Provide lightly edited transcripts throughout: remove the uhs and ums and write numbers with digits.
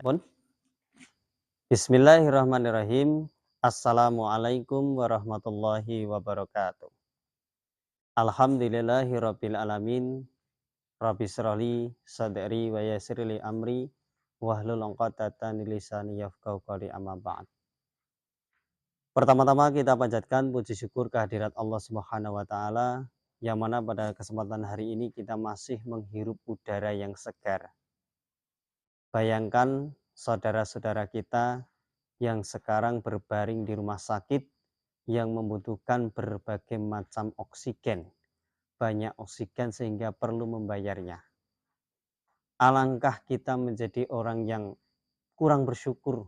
Pun. Bismillahirrahmanirrahim. Assalamualaikum warahmatullahi wabarakatuh. Alhamdulillahirabbil alamin. Rabbi shrahli sadri wa yassirli amri wahlul 'uqdatam min lisani yafqahu qawli amma ba'd. Pertama-tama kita panjatkan puji syukur kehadirat Allah Subhanahu wa taala yang mana pada kesempatan hari ini kita masih menghirup udara yang segar. Bayangkan saudara-saudara kita yang sekarang berbaring di rumah sakit yang membutuhkan berbagai macam oksigen, banyak oksigen sehingga perlu membayarnya. Alangkah kita menjadi orang yang kurang bersyukur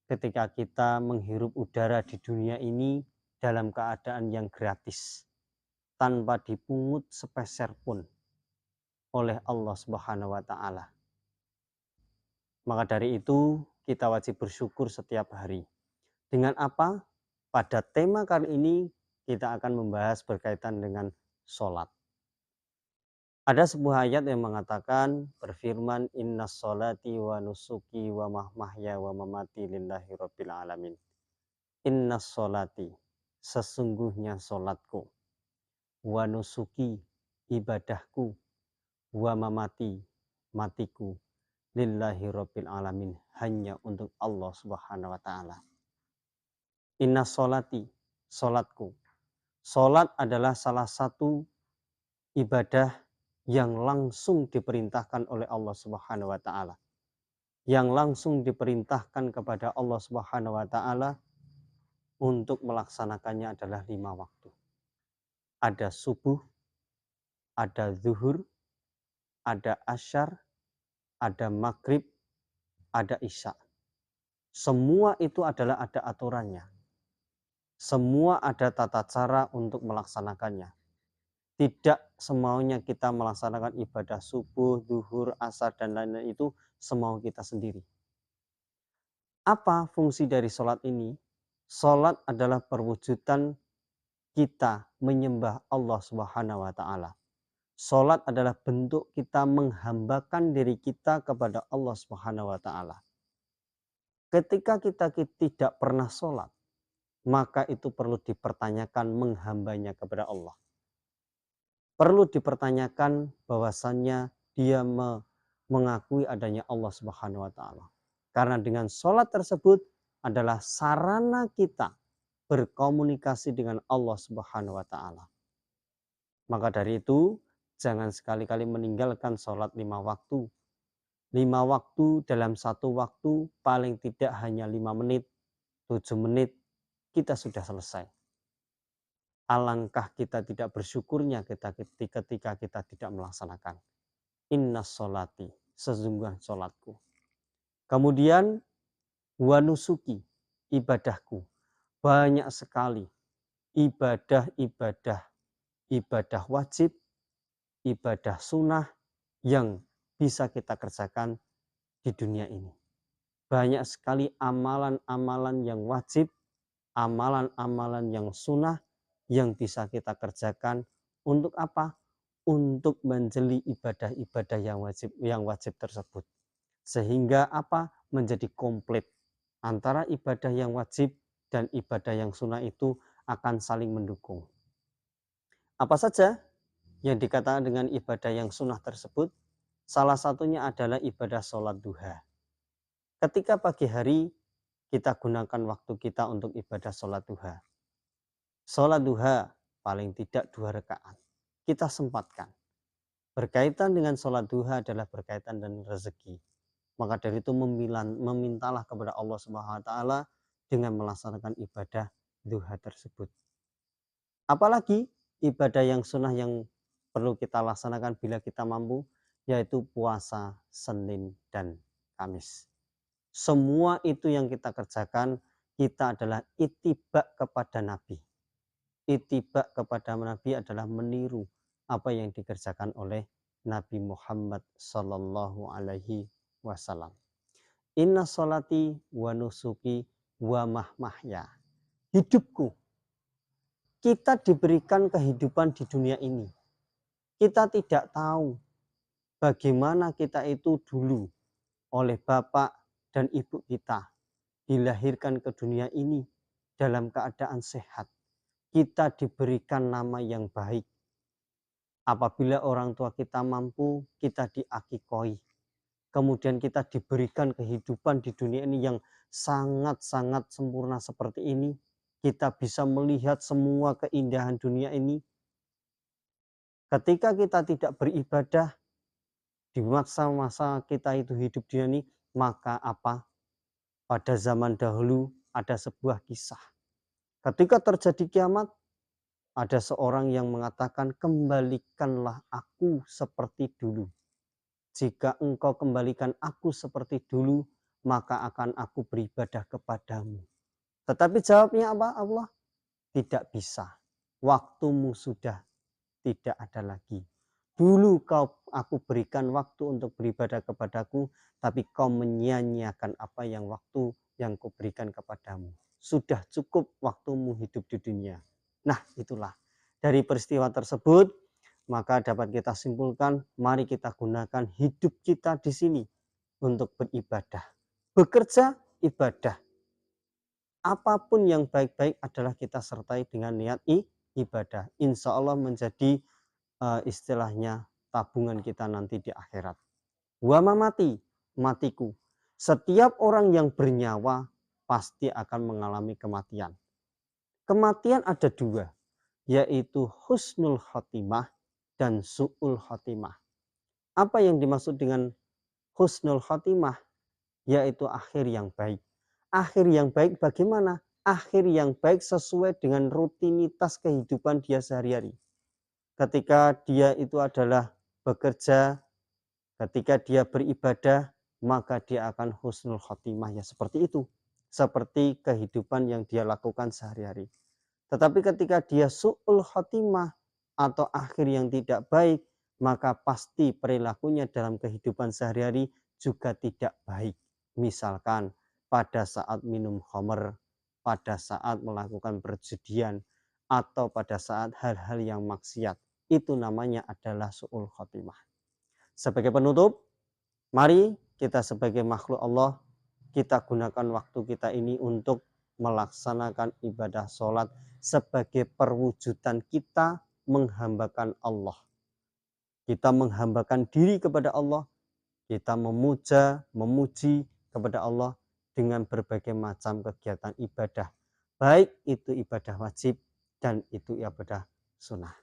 ketika kita menghirup udara di dunia ini dalam keadaan yang gratis, tanpa dipungut sepeser pun oleh Allah Subhanahu wa taala. Maka dari itu kita wajib bersyukur setiap hari. Dengan apa? Pada tema kali ini kita akan membahas berkaitan dengan sholat. Ada sebuah ayat yang mengatakan berfirman innas sholati wa nusuki wa mahmahya wa mamati lillahi rabbil alamin. Innas sholati, sesungguhnya sholatku, wa nusuki, ibadahku, wa mamati, matiku, lillahi rabbil alamin, hanya untuk Allah Subhanahu wa taala. Innas sholati, sholatku. Sholat adalah salah satu ibadah yang langsung diperintahkan oleh Allah Subhanahu wa taala. Yang langsung diperintahkan kepada Allah Subhanahu wa taala untuk melaksanakannya adalah 5 waktu. Ada subuh, ada zuhur, ada asyar, ada maghrib, ada isya. Semua itu adalah ada aturannya. Semua ada tata cara untuk melaksanakannya. Tidak semaunya kita melaksanakan ibadah subuh, zuhur, asar, dan lain-lain itu semau kita sendiri. Apa fungsi dari sholat ini? Sholat adalah perwujudan kita menyembah Allah Subhanahu wa taala. Sholat adalah bentuk kita menghambakan diri kita kepada Allah Subhanahu wa taala. Ketika kita tidak pernah sholat, maka itu perlu dipertanyakan menghambanya kepada Allah. Perlu dipertanyakan bahwasannya dia mengakui adanya Allah Subhanahu wa taala. Karena dengan sholat tersebut adalah sarana kita berkomunikasi dengan Allah Subhanahu wa taala. Maka dari itu, jangan sekali-kali meninggalkan sholat 5 waktu. 5 waktu dalam satu waktu paling tidak hanya 5 menit, 7 menit, kita sudah selesai. Alangkah kita tidak bersyukurnya ketika kita tidak melaksanakan. Innas sholati, sesungguhnya sholatku. Kemudian wanusuki, ibadahku. Banyak sekali ibadah wajib, ibadah sunnah yang bisa kita kerjakan di dunia ini. Banyak sekali amalan-amalan yang wajib, amalan-amalan yang sunnah yang bisa kita kerjakan untuk apa? Untuk menjeli ibadah-ibadah yang wajib tersebut. Sehingga apa? Menjadi komplit. Antara ibadah yang wajib dan ibadah yang sunnah itu akan saling mendukung. Apa saja yang dikatakan dengan ibadah yang sunnah tersebut? Salah satunya adalah ibadah sholat duha. Ketika pagi hari kita gunakan waktu kita untuk ibadah sholat duha. Sholat duha paling tidak 2 rakaat. Kita sempatkan. Berkaitan dengan sholat duha adalah berkaitan dengan rezeki. Maka dari itu memintalah kepada Allah Subhanahu wa taala dengan melaksanakan ibadah duha tersebut. Apalagi ibadah yang sunnah yang perlu kita laksanakan bila kita mampu, yaitu puasa Senin dan Kamis. Semua itu yang kita kerjakan, kita adalah itibak kepada Nabi. Itibak kepada Nabi adalah meniru apa yang dikerjakan oleh Nabi Muhammad Sallallahu Alaihi Wasallam. Inna sholati wa nusuki wa mahmahya. Hidupku. Kita diberikan kehidupan di dunia ini. Kita tidak tahu bagaimana kita itu dulu oleh bapak, dan ibu kita dilahirkan ke dunia ini dalam keadaan sehat. Kita diberikan nama yang baik. Apabila orang tua kita mampu, kita diakikoi. Kemudian kita diberikan kehidupan di dunia ini yang sangat-sangat sempurna seperti ini. Kita bisa melihat semua keindahan dunia ini. Ketika kita tidak beribadah, di masa-masa kita itu hidup di dunia ini, maka apa? Pada zaman dahulu ada sebuah kisah. Ketika terjadi kiamat, ada seorang yang mengatakan, kembalikanlah aku seperti dulu. Jika engkau kembalikan aku seperti dulu, maka akan aku beribadah kepadamu. Tetapi jawabnya apa Allah? Tidak bisa. Waktumu sudah tidak ada lagi. Dulu aku berikan waktu untuk beribadah kepadaku, tapi kau menyia-nyiakan apa yang waktu yang kuberikan kepadamu. Sudah cukup waktumu hidup di dunia. Nah, itulah. Dari peristiwa tersebut, maka dapat kita simpulkan, mari kita gunakan hidup kita di sini untuk beribadah. Bekerja, ibadah. Apapun yang baik-baik adalah kita sertai dengan niat ibadah. Insya Allah menjadi istilahnya tabungan kita nanti di akhirat. Wa mamati, matiku. Setiap orang yang bernyawa pasti akan mengalami kematian. Kematian ada dua, yaitu husnul khotimah dan su'ul khotimah. Apa yang dimaksud dengan husnul khotimah? Yaitu akhir yang baik. Akhir yang baik bagaimana? Akhir yang baik sesuai dengan rutinitas kehidupan dia sehari-hari. Ketika dia itu adalah bekerja, ketika dia beribadah, maka dia akan husnul khotimah, ya seperti itu. Seperti kehidupan yang dia lakukan sehari-hari. Tetapi ketika dia su'ul khotimah atau akhir yang tidak baik, maka pasti perilakunya dalam kehidupan sehari-hari juga tidak baik. Misalkan pada saat minum khamr, pada saat melakukan perjudian, atau pada saat hal-hal yang maksiat. Itu namanya adalah su'ul khotimah. Sebagai penutup, mari kita sebagai makhluk Allah, kita gunakan waktu kita ini untuk melaksanakan ibadah sholat sebagai perwujudan kita menghambakan Allah. Kita menghambakan diri kepada Allah, kita memuja, memuji kepada Allah dengan berbagai macam kegiatan ibadah. Baik itu ibadah wajib dan itu ibadah sunnah.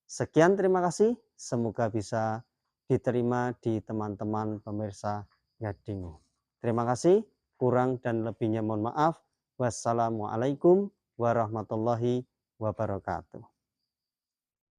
Sekian, terima kasih. Semoga bisa diterima di teman-teman pemirsa Ngadingo. Terima kasih. Kurang dan lebihnya mohon maaf. Wassalamualaikum warahmatullahi wabarakatuh.